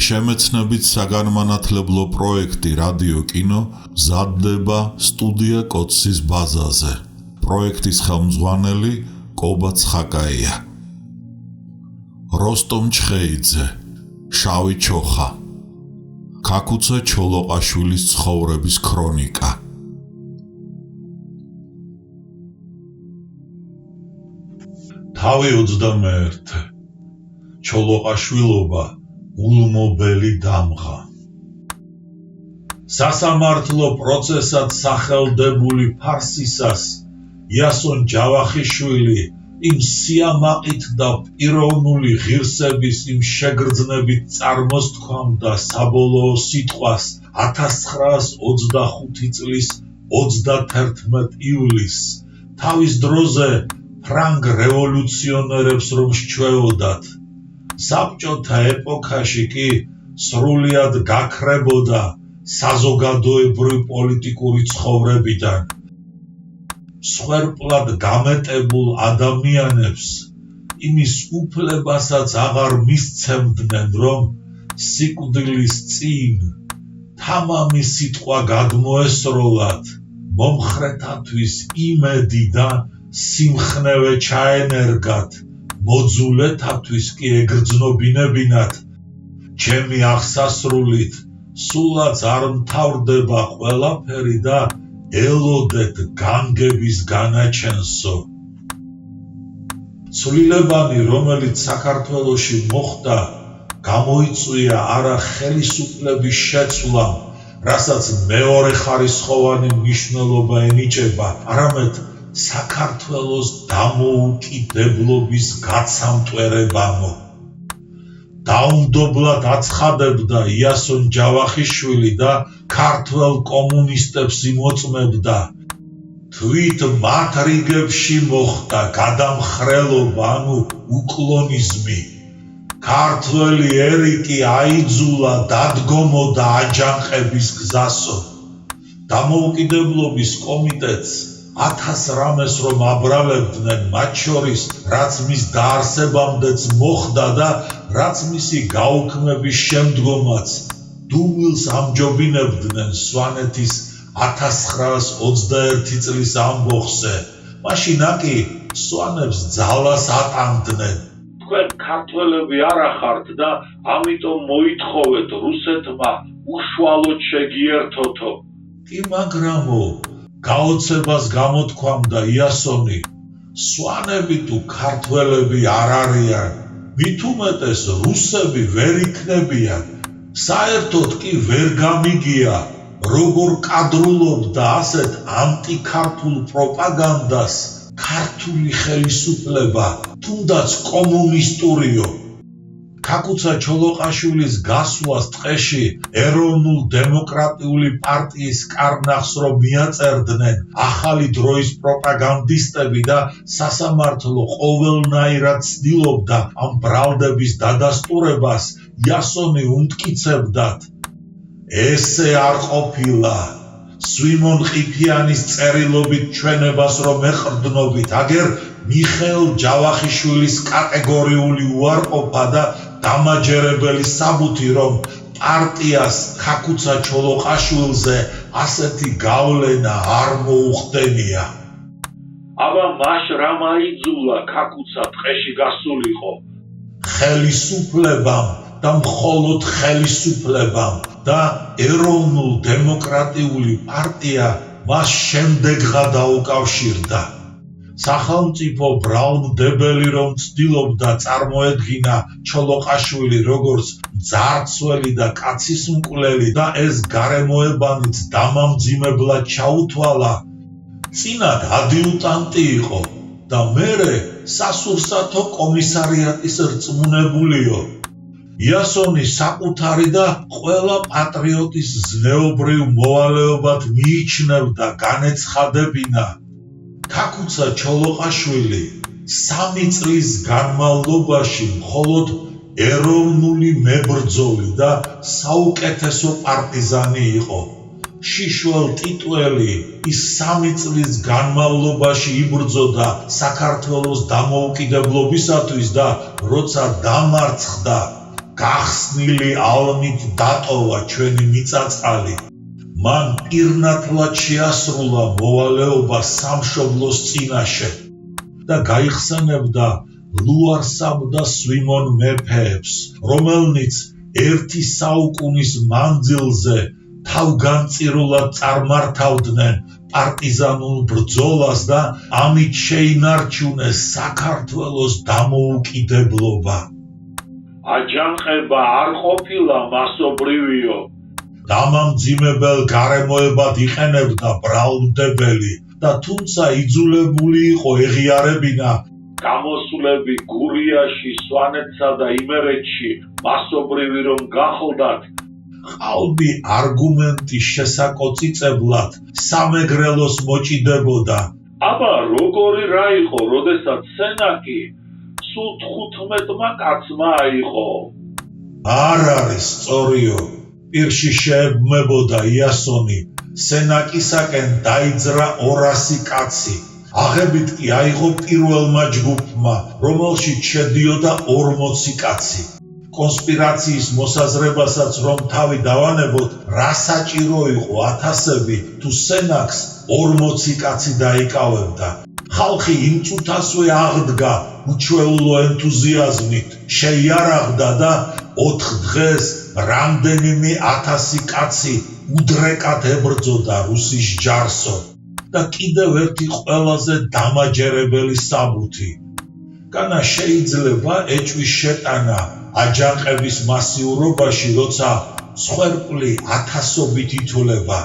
შემეცნებით საგანმანათლებლო პროექტი რადიო კინო მზადდება სტუდია კოცის ბაზაზე. პროექტის ხელმძღვანელი კობა ცხაკაია. როსტომ ჩხეიძე, შავი ჩოხა, ქაქუცა ჩოლოყაშვილის ცხოვრების ქრონიკა. თავი 21. ჩოლოყაშვილობა ულმობელი დამღა. სასამართლო პროცესად სახელდებული ფარსისას იასონ ჯავახიშვილი იმ სიამაყით და პიროვნული ღირსების იმ შეგრძნებით წარმოსთქვამდა საბოლოო სიტყვას 1925 წლის 31 ივლისს თავის დროზე ფრანგ რევოლუციონერებს რომ სჩვეოდათ. საბჭოთა ეპოქაში კი სრულიად გაქრებოდა საზოგადოებრივ პოლიტიკური ცხოვრებიდან. მსხვერპლად გამეტებულ ადამიანებს იმის უფლებასაც აღარ მისცემდნენ, რომ სიკვდილის წინ თამამი სიტყვა გადმოესროლათ, მომხრეთათვის იმედი და სიმხნევე ჩაენერგათ, მოძულეთათვის კი ეგრძნობინებინათ. ჩემი აღსასრულით სულაც არ მთავრდება ყველაფერი და ელოდეთ განგების განაჩენსო. ცვლილებანი, რომელიც საქართველოში მოხდა, გამოიწვია არა ხელისუფლების შეცვლამ, რასაც მეორე ხარისხოვანი მნიშვნელობა ენიჭება, არამედ საქართველოს დამოუკიდებლობის გაცამტვერებამო. დაუნდობლად აცხადებდა იასონ ჯავახიშვილი და ქართველ კომუნისტებს იმოწმებდა, თვით მათ რიგებში მოხდა გადამხრელობა, უკლონიზმი. ქართველი ერი კი აიძულა დადგომოდა აჯანყების გზასო. დამოუკიდებლობის კომიტეტს 1000 რამეს რომ აბრალებდნენ, მათ შორის რაც მის დაარსებამდეც მოხდა და რაც მისი გაუქმების შემდგომაც დუმილს ამჯობინებდნენ სვანეთის 1921 წლის ამბოხზე. მაშინ კი სვანებს ძალას ატანდნენ. თქვენ ქართველები არ ახართ და ამიტომ მოითხოვეთ რუსეთმა უშუალოდ შეგიერთოთო. კი მაგრამო, გაოცებას გამოთქვამდა იასონი, სვანები თუ ქართველები არ არიან, მით უმეტეს რუსები ვერ იქნებიან. საერთოდ კი ვერ გამიგია, როგორ კადრულობდა ასეთ ანტიქართულ პროპაგანდას ქართული ხელისუფლება, თუნდაც კომუნისტურიო. ქაქუცა ჩოლოყაშვილის გასვლას ტყეში ეროვნულ დემოკრატიული პარტიის კარნახს რომ მიაწერდნენ ახალი დროის პროპაგანდისტები და სასამართლო ყოველნაირად ცდილობდა ამ ბრალდების დადასტურებას, იასონი უმტკიცებდათ, ესე არ ყოფილა. სვიმონ ყიფიანის წერილობით ჩვენებას რომ ეყრდნობით, აგერ მიხეილ ჯავახიშვილის კატეგორიული უარყოფა და დამაჯერებელი საბუთი, რომ პარტიას ქაქუცა ჩოლოყაშვილზე ასეთი გავლენა არ მოუხდენია. აბა მაშ რა მაიძულა ქაქუცა ტყეში გასულიყო? ხელისუფლებამ და მხოლოდ ხელისუფლებამ და ეროვნულ დემოკრატიული პარტია მას შემდეგღა დაუკავშირდა. სახელმწიფო ბრალმდებელი რომ ცდილობდა წარმოედგინა ჩოლოყაშვილი როგორც მძარცველი და კაცისმკვლელი და ეს გარემოებანიც დამამძიმებლად ჩაუთვალა, წინად ადიუტანტი იყო და მერე სასურსათო კომისარიატის რწმუნებულიო. იასონი საკუთარი და ყველა პატრიოტის ზნეობრივ მოვალეობად მიიჩნევდა განეცხადებინა. ქაქუცა ჩოლოყაშვილი 3 წლის განმავლობაში მხოლოდ ეროვნული მებრძოლი და საუკეთესო პარტიზანი იყო. შიშველ ტიტველი ის 3 წლის განმავლობაში იბრძოდა საქართველოს დამოუკიდებლობისათვის და როცა დამარცხდა, გახსნილი ალმით დატოვა ჩვენი მიწაწყალი. მან პირნათლად შეასრულა მოვალეობა სამშობლოს წინაშე და გაიხსენებდა ლუარსაბ და სვიმონ მეფეებს, რომელნიც ერთი საუკუნის მანძილზე თავგანწირულად წარმართავდნენ პარტიზანულ ბრძოლას და ამით შეინარჩუნეს საქართველოს დამოუკიდებლობა. აჯანყება არ ყოფილა მასობრივიო. დამამძიმებელ გარემოებად იყენებდა ბრალმდებელი და თუმცა იძულებული იყო ეღიარებინა გამოსვლები გურიაში, სვანეთსა და იმერეთში მასობრივი რომ გახლდათ, ყალბი არგუმენტის შესაკოწიწებლად სამეგრელოს მოჭიდებოდა. აბა როგორი რა იყო, როდესაც სენაკი სულ 15 კაცმა აიყო. არ არის სწორიო. პირში შეებმებოდა იასონი, სენაკისაკენ დაიძრა 200 კაცი. აღებით კი აიღო პირველმა ჯგუფმა, რომელშიც შედიოდა 40 კაცი. კონსპირაციის მოსაზრებასაც რომ თავი დავანებოთ, რა საჭირო იყო 1000-ები თუ სენაკს 40 კაცი დაიკავებდა. ხალხი იმ წუთასვე აღდგა უჩვეულო ენთუზიაზმით, შეიარაღდა და 4 დღეს რამდენიმე 1000 კაცი უდრეკად ებრძოდა რუსის ჯარსო. და კიდევ ერთი ყველაზე დამაჯერებელი საბუთი. განა შეიძლება ეჭვის შეტანა აჯანყების მასიურობაში, როცა მსხვერპლი 1000-ობით ითვლება.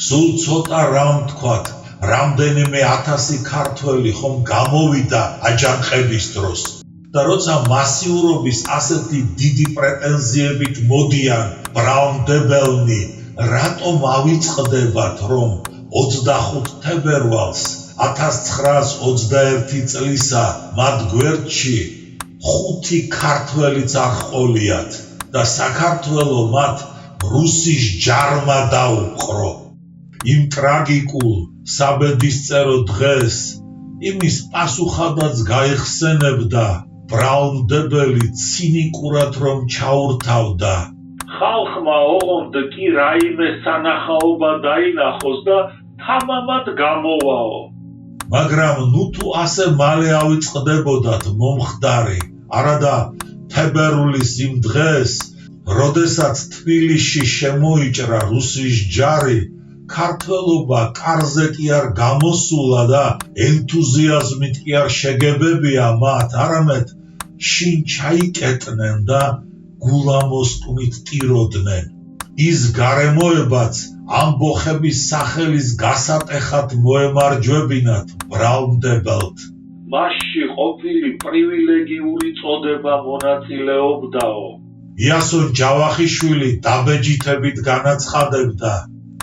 სულ ცოტა რამ თქვათ, რამდენიმე 1000 ქართველი ხომ გამოვიდა აჯანყების დროს. და როცა მასიურობის ასეთი დიდი პრეტენზიებით მოდიან ბრალმდებელნი, რატომ ავიწყდებათ, რომ 25 თებერვალს 1921 წლისა მათ გვერდში 5 ქართველიც არ ჰყოლიათ და საქართველო მათ რუსის ჯარმა დაუყრო. იმ ტრაგიკულ საბედისწერო დღეს იმის პასუხადაც გაიხსენებდა ბრალმდებელი ცინიკურად რომ ჩაურთავდა. ხალხმა ოღონდ კი რაიმე სანახაობა დაინახოს და თამამად გამოვაო. მაგრამ ნუ თუ ასე მალე ავიწყდებოდათ მომხდარი, არადა თებერვლის იმ დღეს, როდესაც თბილისში შემოიჭრა რუსის ჯარი, ქართველობა კარზე კი არ გამოსულა და ენთუზიაზმით კი არ შეგებებია მათ, არამედ შინ ჩაიკეტნენ და გულამოსკვნით ტიროდნენ. ის გარემოებაც ამბოხების სახელის გასატეხად მოემარჯვებინათ ბრალმდებელთ. მასში ყოფილი პრივილეგიური წოდება მონაწილეობდაო. იასონ ჯავახიშვილი დაბეჯითებით განაცხადებდა,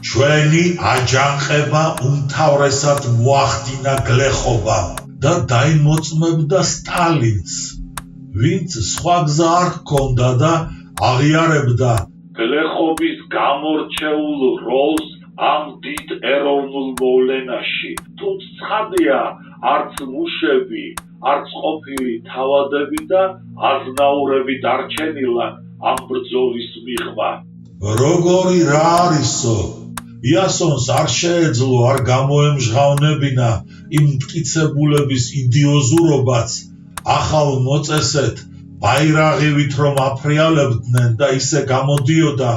ჩვენი აჯანყება უმთავრესად მოახდინა გლეხობამ და დაიმოწმებდა სტალინს, ვინც სხვა გზა არ ჰქონდა და აღიარებდა გლეხობის გამორჩეულ როლს ამ დიდ ეროვნულ მოვლენაში. თუმცა ცხადია, არც მუშები, არც ყოფილი თავადები და აზნაურები დარჩენილან ამ ბრძოლის მიღმა. როგორი რა არისო? იასონს არ შეეძლო არ გამოემჟღავნებინა იმ მტკიცებულების იდიოზურობაც, ახალ მოწესეთ ბაირაღივით რომ აფრიალებდნენ და ისე გამოდიოდა,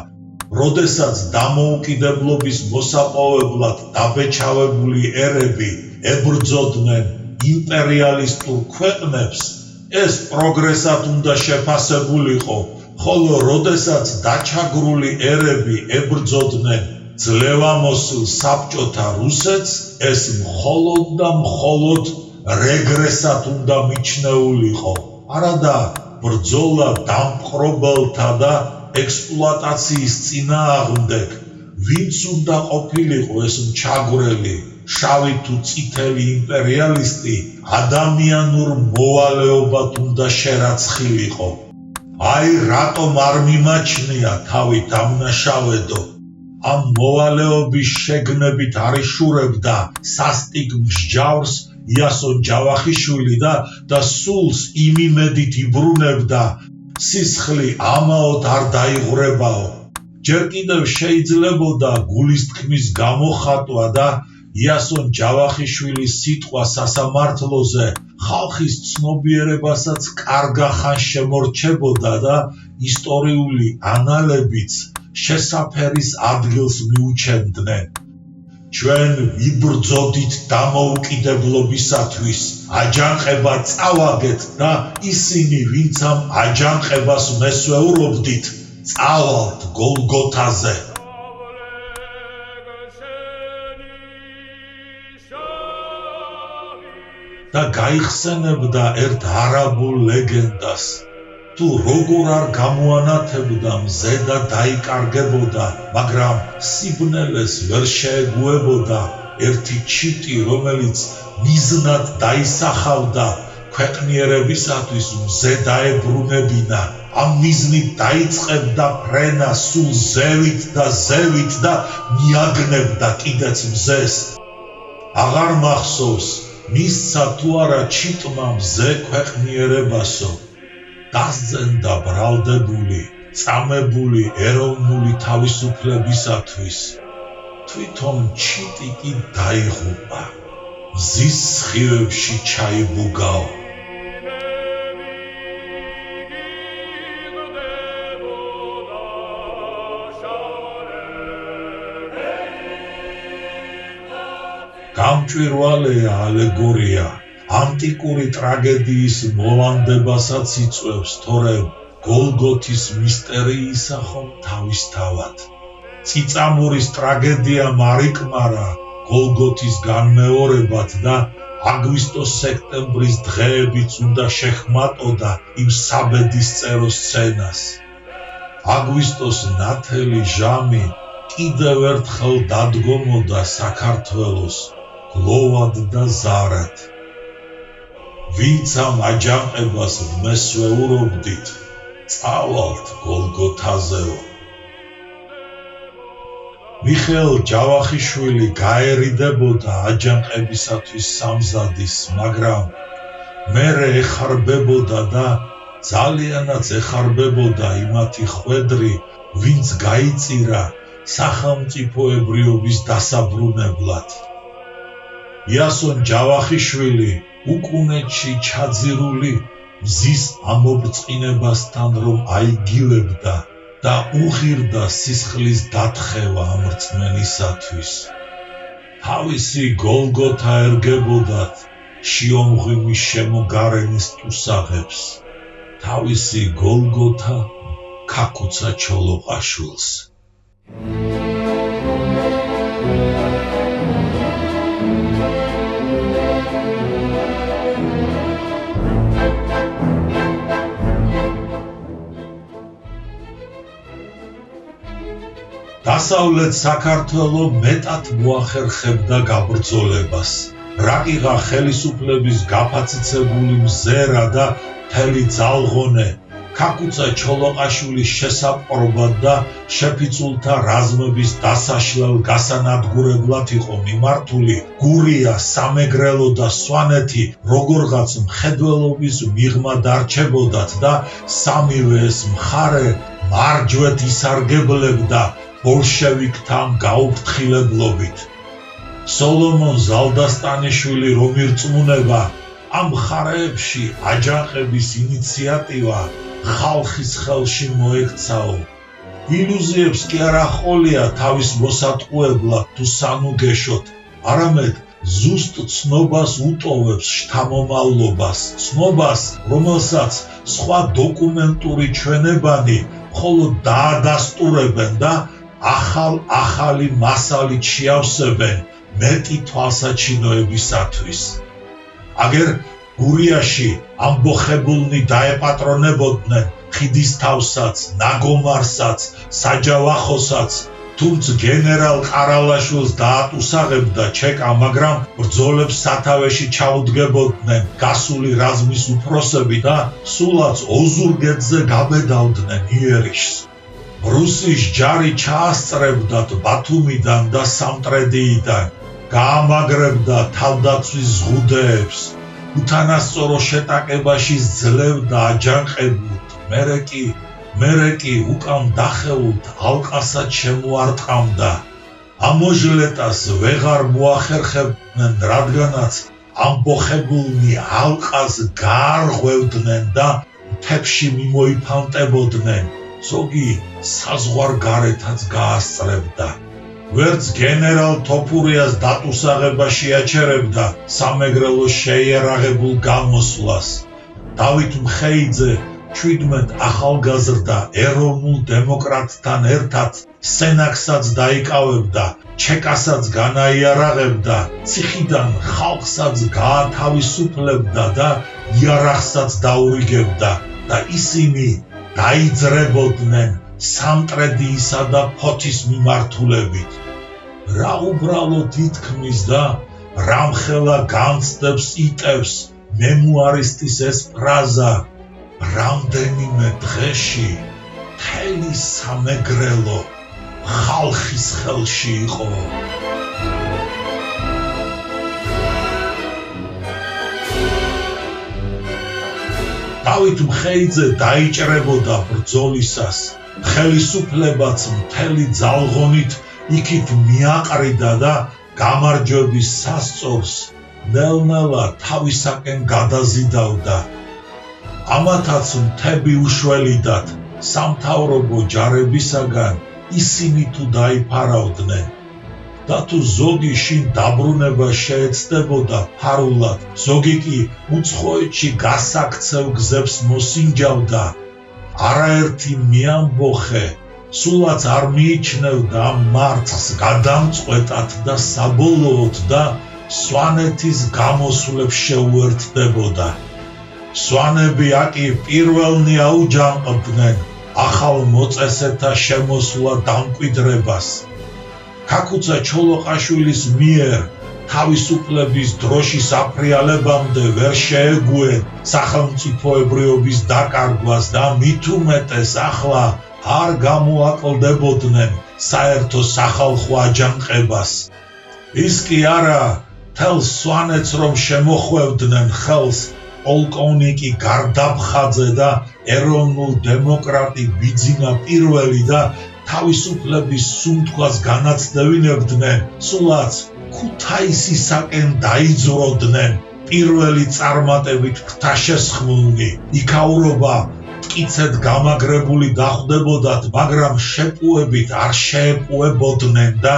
როდესაც დამოუკიდებლობის მოსაპოვებლად დაბეჭავებული ერები ებრძოდნენ იმპერიალისტურ ქვეყნებს, ეს პროგრესად უნდა შეფასებულიყო, ხოლო როდესაც დაჩაგრული ერები ებრძოდნენ ძლევამოსილ საბჭოთა რუსეთს, ეს მხოლოდ და მხოლოდ რეგრესად უნდა მიჩნეულიყო. არადა ბრძოლა დამპყრობელთა და ექსპლუატაციის წინააღმდეგ, ვინც უნდა ყოფილიყო ეს მჩაგვრელი, შავი თუ წითელი იმპერიალისტი, ადამიანურ მოვალეობად უნდა შერაცხილიყო. აი რატომ არ მიმაჩნია თავი დამნაშავედო? ამ მოვალეობის შეგნებით არიშურებდა სასტიკ მსჯავრს იასონ ჯავახიშვილი და სულს იმ იმედით იბრუნებდა, სისხლი ამაოდ არ დაიღვრებაო. ჯერ კიდევ შეიძლებოდა გულის თქმის გამოხატვა და იასონ ჯავახიშვილის სიტყვა სასამართლოზე ხალხის ცნობიერებასაც კარგა ხან შემორჩებოდა და ისტორიული ანალებიც შესაფერის ადგილს მიუჩენდნენ. ჩვენ ვიბრძოდით დამოუკიდებლობისათვის, აჯანყება წავაგეთ და ისინი, ვინც ამ აჯანყებას მესვეურობდით, წავალთ გოლგოთაზე. და გაიხსენებდა ერთ არაბულ ლეგენდას. თუ როგორ არ გამოანათებდა მზე და დაიკარგებოდა, მაგრამ სიბნელეს ვერ შეეგუებოდა ერთი ჩიტი, რომელიც მიზნად დაისახავდა ქვეყნიერებისათვის მზე დაებრუნებინა. ამ მიზნით დაიწყებდა ფრენა სულ ზევით და მიაგნებდა კიდეც მზეს. აღარ მახსოვს მისცა თუ არა ჩიტმა მზე ქვეყნიერებასო. დასძენდა ბრალდებული, წამებული ეროვნული თავისუფლებისათვის. თვითონ ჩიტი კი დაიღუპა, მზის სხივებში ჩაიბუგაო. გამჭვირვალეა ალეგორია, ანტიკური ტრაგედიის მოვანდებასაც იწვევს, თორემ გოლგოთის მისტერიისა ხომ თავისთავად. წიწამურის ტრაგედია მარიკმარა გოლგოთის განმეორებად და აგვისტო-სექტემბრის დღეებიც უნდა შეხმატოდა იმ საბედისწერო სცენას. აგვისტოს ნათელი ჟამი კიდევ ერთხელ დადგომოდა საქართველოს გლოვად და ზარად. ვინც ამ აჯანყებას მესვეურობდით, წავალთ გოლგოთაზეო. მიხეილ ჯავახიშვილი გაერიდებოდა აჯანყებისათვის სამზადის, მაგრამ მერე ეხარბებოდა და ძალიანაც ეხარბებოდა იმათი ხვედრი, ვინც გაიწირა სახელმწიფოებრიობის დასაბრუნებლად. იასონ ჯავახიშვილი უკუნეთში ჩაძირული მზის ამობრწყინებასთან რომ აიგივებდა და უღირდა სისხლის დათხევა ამ რწმენისათვის. თავისი გოლგოთა ერგებოდათ შიომღვიმის შემოგარენის ტუსაღებს, თავისი გოლგოთა ქაქუცა ჩოლოყაშვილს. დასავლეთ საქართველო მეტად მოახერხებდა გაბრძოლებას. რაკიღა ხელისუფლების გაფაციცებული მზერა და მთელი ძალღონე ქაქუცა ჩოლოყაშვილის შესაპყრობად და შეფიცულთა რაზმების დასაშლელ გასანადგურებლად იყო მიმართული, გურია, სამეგრელო და სვანეთი როგორღაც მხედველობის მიღმა დარჩებოდათ და სამივე ეს მხარე მარჯვეთ ისარგებლებდა ბოლშევიკთან გაუფრთხილებლობით. სოლომონ ზალდასტანიშვილი რომ ირწმუნება, ამ მხარეებში აჯანყების ინიციატივა ხალხის ხელში მოექცაო. ილუზიებს კი არ ახოლია თავის მოსატყუებლად თუ სანუგეშოდ, არამედ ზუსტ ცნობას უტოვებს შთამომავლობას, ცნობას, რომელსაც სხვა დოკუმენტური ჩვენებანი მხოლოდ დაადასტურებენ და ახალი მასალით შეავსებენ მეტი თვალსაჩინოებისათვის. აგერ გურიაში ამბოხებულნი დაეპატრონებოდნენ ხიდის თავსაც, ნაგომარსაც, საჯავახოსაც, თუმც გენერალ ყარალაშვილს დაატუსაღებდა ჩეკა, მაგრამ ბრძოლებს სათავეში ჩაუდგებოდნენ გასული რაზმის უფროსები და სულაც ოზურგეთზე გაბედავდნენ იერიშს. რუსის ჯარი ჩაასწრებდათ ბათუმიდან და სამტრედიიდან, გაამაგრებდა თავდაცვის ზღუდეებს, უთანასწორო შეტაკებაში ძლევდა აჯანყებულთ, მერე კი უკან დახეულთ ალყასაც შემოარტყამდა. ამოჟლეტას ვეღარ მოახერხებდნენ, რადგანაც ამბოხებულნი ალყას გაარღვევდნენ და მთებში მიმოიფანტებოდნენ. ზოგი საზღვარგარეთაც გაასწრებდა. ვერც გენერალ თოფურიას დატუსაღება შეაჩერებდა სამეგრელოს შეიარაღებულ გამოსვლას. დავით მხეიძე 17 ახალგაზრდა ეროვნულ დემოკრატთან ერთად სენაკსაც დაიკავებდა, ჩეკასაც განაიარაღებდა, ციხიდან ხალხსაც გაათავისუფლებდა და იარაღსაც დაურიგებდა და ისინი დაიძრებოდნენ სამტრედიისა და ფოთის მიმართულებით. რა უბრალოდ ითქმის და რამხელა განცდებს იტევს მემუარისტის ეს ფრაზა, რამდენიმე დღეში მთელი სამეგრელო ხალხის ხელში იყო. დავით მხეიძე დაიჭრებოდა ბრძოლისას, ხელისუფლებაც მთელი ძალღონით იქით მიაყრიდა და გამარჯვების სასწორს ნელ-ნელა თავისაკენ გადაზიდავდა. ამათაც მთები უშველიდათ სამთავრობო ჯარებისაგან ისინი თუ დაიფარავდნენ და თუ ზოგი შინ დაბრუნება შეეცდებოდა ფარულად, ზოგი კი უცხოეთში გასაქცევ გზებს მოსინჯავდა, არაერთი მიამბოხე სულაც არ მიიჩნევდა ამ მარცხს გადამწყვეტად და საბოლოოდ და სვანეთის გამოსვლებს შეუერთდებოდა. სვანები აკი პირველნი აუჯანყდნენ ახალ მოწესეთა შემოსვლა დამკვიდრებას. ქაქუცა ჩოლოყაშვილის მიერ თავისუფლების დროშის აფრიალებამდე ვერ შეეგუენ სახელმწიფოებრიობის დაკარგვას და მით უმეტეს ახლა არ გამოაკლდებოდნენ საერთო სახალხო აჯანყებას. ის კი არა, თელ სვანეთს რომ შემოხვევდნენ ხელს პოლკოვნიკი გარდაფხაძე და ეროვნულ დემოკრატი ბიძინა პირველი და თავისუფლების სუნთქვას განაცდევინებდნენ, სულაც ქუთაისისაკენ დაიძროდნენ პირველი წარმატებით ფრთაშესხმულნი. იქაურობა მტკიცედ გამაგრებული დახვდებოდათ, მაგრამ შეპუებით არ შეეპუებოდნენ და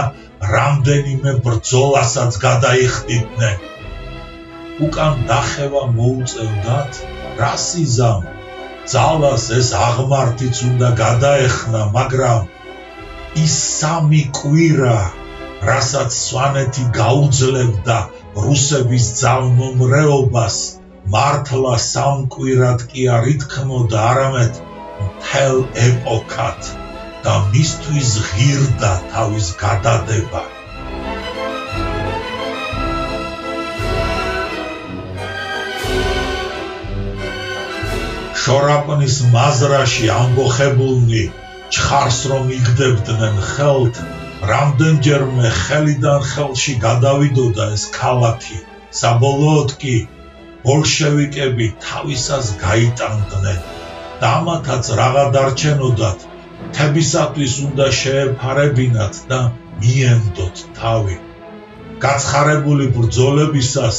რამდენიმე ბრძოლასაც გადაიხდიდნენ. უკან დახევა მოუწევდათ, რა სიზამ, ძალას ეს აღმართიც უნდა გადაეხნა, მაგრამ ის სამი კვირა, რასაც სვანეთი გაუძლებდა რუსების ძალმომრეობას, მართლა სამ კვირად კი არ ითქმოდა, არამედ მთელ ეპოქად და მისთვის ღირდა თავის გადადება. შორაპნის მაზრაში ამბოხებულნი ჩხარს რომ იგდებდნენ ხელთ, რამდენჯერმე ხელიდან ხელში გადავიდოდა ეს ქალაქი. საბოლოოდ კი ბოლშევიკები თავისას გაიტანდნენ და ამათაც რაღა დარჩენოდათ, მთებისათვის უნდა შეეფარებინათ და მიენდოთ თავი. გაცხარებული ბრძოლებისას,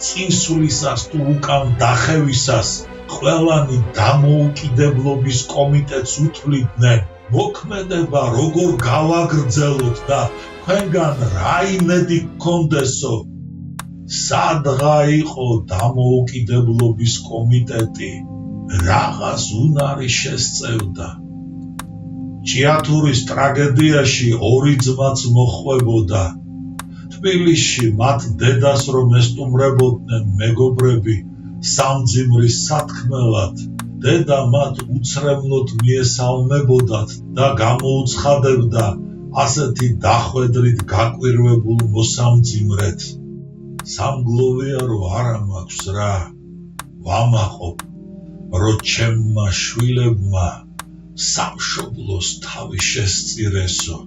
წინსვლისას თუ უკან დახევისას ყველანი დამოუკიდებლობის კომიტეტს უთვლიდნენ, მოქმედება როგორ გავაგრძელოთ და თქვენგან რა იმედი გქონდესო. სადღა იყო დამოუკიდებლობის კომიტეტი, რაღაც უნარი შესწევდა. ჭიათურის ტრაგედიაში ორი ძმაც მოხვებოდა. თბილისში მათ დედას რომ ესტუმრებოდნენ მეგობრები სამძიმრის სათქმელად, დედა მათ უცრემლოდ მიესალმებოდათ და გამოუცხადებდა ასეთი დახვედრით გაკვირვებულ მოსამძიმრეთს. სამგლოვია რომ არა მაქვს რა, ვამაყობ, რომ ჩემმა შვილებმა სამშობლოს თავი შესწირესო.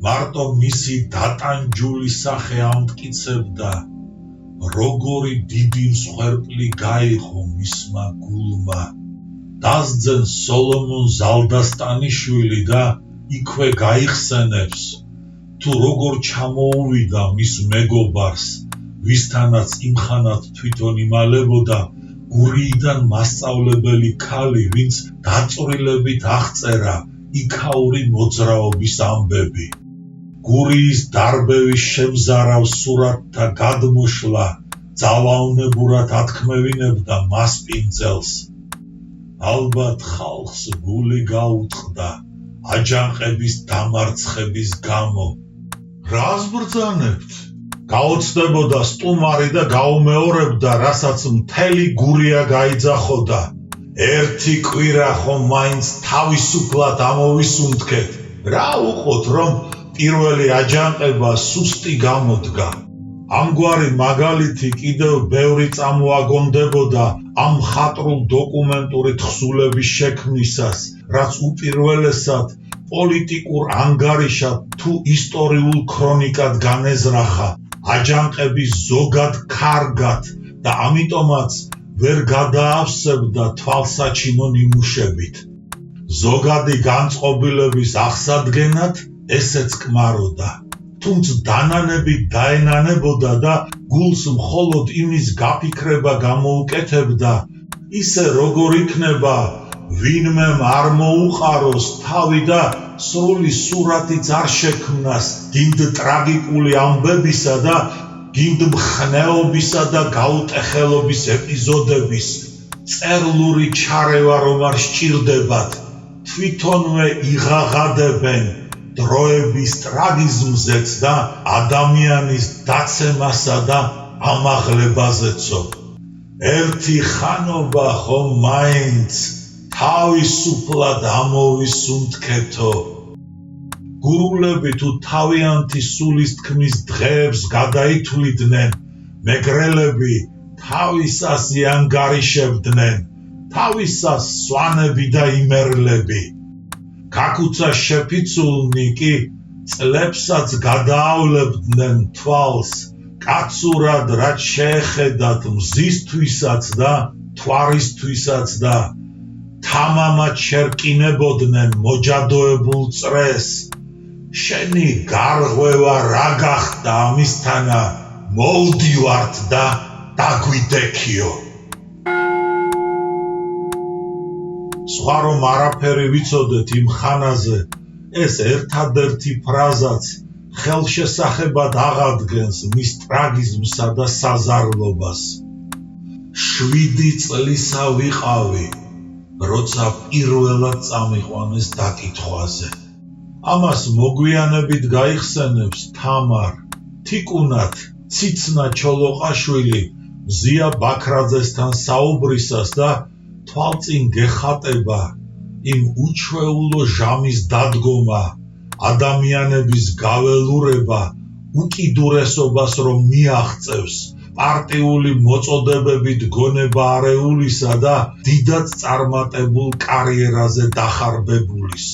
მარტო მისი დატანჯული სახე ამტკიცებდა, როგორი დიდი მსხვერპლი გაიღო მისმა გულმა. დასძენ სოლომონ ზალდასტანიშვილი და იქვე გაიხსენებს თუ როგორ ჩამოუვიდა მის მეგობარს, ვისთანაც იმხანად თვითონ იმალებოდა გურიიდან მასწავლებელი ქალი, ვინც დაწვრილებით აღწერა იქაური მოძრაობის ამბები. გურიის დარბევის შემზარავ სურათთა გადმოშლა ძალაუნებურად ათქმევინებდა მასპინძელს. ალბათ ხალხს გული გაუტყდა აჯანყების დამარცხების გამო. რას ბრძანებთ? გაოცდებოდა სტუმარი და გაუმეორებდა, რასაც მთელი გურია გაიძახოდა. ერთი კვირა ხომ მაინც თავისუფლად ამოვისუნთქეთ. რა უყოთ, რომ პირველი აჯანყება სუსტი გამოდგა. ამგვარი მაგალითი კიდევ ბევრი წამოაგონდებოდა ამ მხატვრულ დოკუმენტური თხზულების შექმნისას, რაც უპირველესად პოლიტიკურ ანგარიშად თუ ისტორიულ ქრონიკად განეზრახა აჯანყების ზოგად კარგად და ამიტომაც ვერ გადაავსებდა თვალსაჩინო ნიმუშებით. ზოგადი განწყობილების აღსადგენად ესეც კმაროდა. თუმცა დანანებით დაენანებოდა და გულს მხოლოდ იმის გაფიქრება გამოუკეთებდა, ისე როგორ იქნება ვინმემ არ მოუყაროს თავი და სრული სურათიც არ შექმნას გინდ ტრაგიკული ამბებისა და გინდ მხნეობისა და გაუტეხელობის ეპიზოდების. წერლური ჩარევა რომ არ სჭირდებათ, თვითონვე იღაღადებენ დროების ტრაგიზმზეც და ადამიანის დაცემასა და ამაღლებაზეცო. ერთი ხანობა ხომ მაინც თავისუფლად ამოვისუნთქეთო. გურულები თუ თავიანთი სულის თქმის დღეებს გადაითვლიდნენ, მეგრელები თავისას იანგარიშებდნენ, თავისას სვანები და იმერლები. გაკუცა შეფიცულნი კი წლებსაც გადაავლებდნენ თვალს, კაცურად რაც შეეხედათ მზისთვისაც და თვარისთვისაც და თამამად შერკინებოდნენ მოჯადოებულ წრეს. შენი გარღვევა რა გახდა ამისთანა, მოვდივართ და დაგვიდექიო. სხვა რომ არაფერი ვიცოდეთ იმ ხანაზე, ეს ერთადერთი ფრაზაც ხელშესახებად აღადგენს მის ტრაგიზმსა და საზარლობას. 7 წლისა ვიყავი, როცა პირველად წამიყვანეს დაკითხვაზე. ამას მოგვიანებით გაიხსენებს თამარ. თიკუნად ციცნა ჩოლოყაშვილი მზია ბაქრაძესთან საუბრისას და თვალწინ გეხატება იმ უჩვეულო ჟამის დადგომა, ადამიანების გაველურება, უკიდურესობას რომ მიაღწევს პარტიული მოწოდებებით გონება არეულისა და დიდად წარმატებულ კარიერაზე დახარბებულის.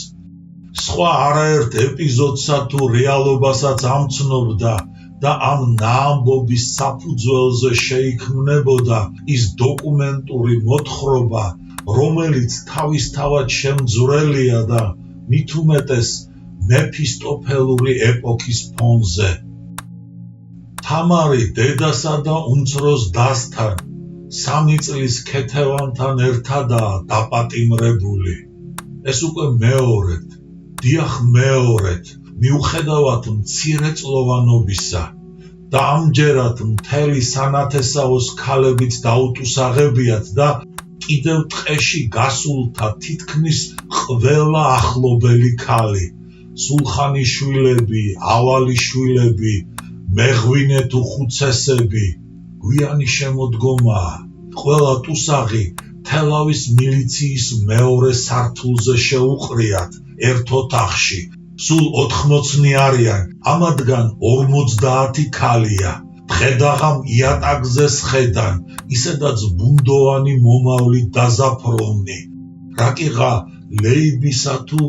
სხვა არაერთ ეპიზოდსა თუ რეალობასაც ამცნობდა და ამ ნაამბობის საფუძველზე შეიქმნებოდა ის დოკუმენტური მოთხრობა, რომელიც თავისთავად შემძვრელია და მით უმეტეს მეფისტოფელური ეპოქის ფონზე. თამარი დედასა და უმცროს დასთან 3 წლის ქეთევანთან ერთადაა დაპატიმრებული. ეს უკვე მეორედ, დიახ მეორედ, მიუხედავად მცირეწლოვანობისა და ამჯერად მთელი სანათესაოს ქალებით დაუტუსაღებიათ და კიდევ ტყეში გასულთა თითქმის ყველა ახლობელი ქალი, სულხანიშვილები, ავალიშვილები, მეღვინე თუ ხუცესები, გვიანი შემოდგომაა. ყველა ტუსაღი თელავის მილიციის მეორე სართულზე შეუყრიათ ერთ ოთახში. სულ 80 არიან, ამათგან 50 ქალია. დღედაღამ იატაკზე სხედან, ისედაც ბუნდოვანი მომავლით დაზაფრონნი. რაკიღა ლეიბისა თუ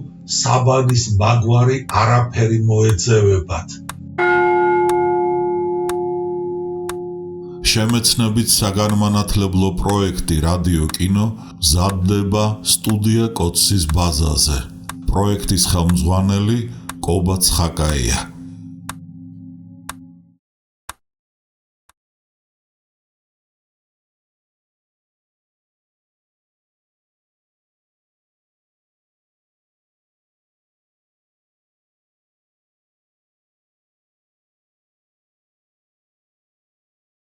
საბანის მაგვარი არაფერი მოეძევებათ. შემეცნებით საგანმანათლებლო პროექტი რადიო კინო მზადდება სტუდია კოცის ბაზაზე. პროექტის ხელმძღვანელი კობა ცხაკაია.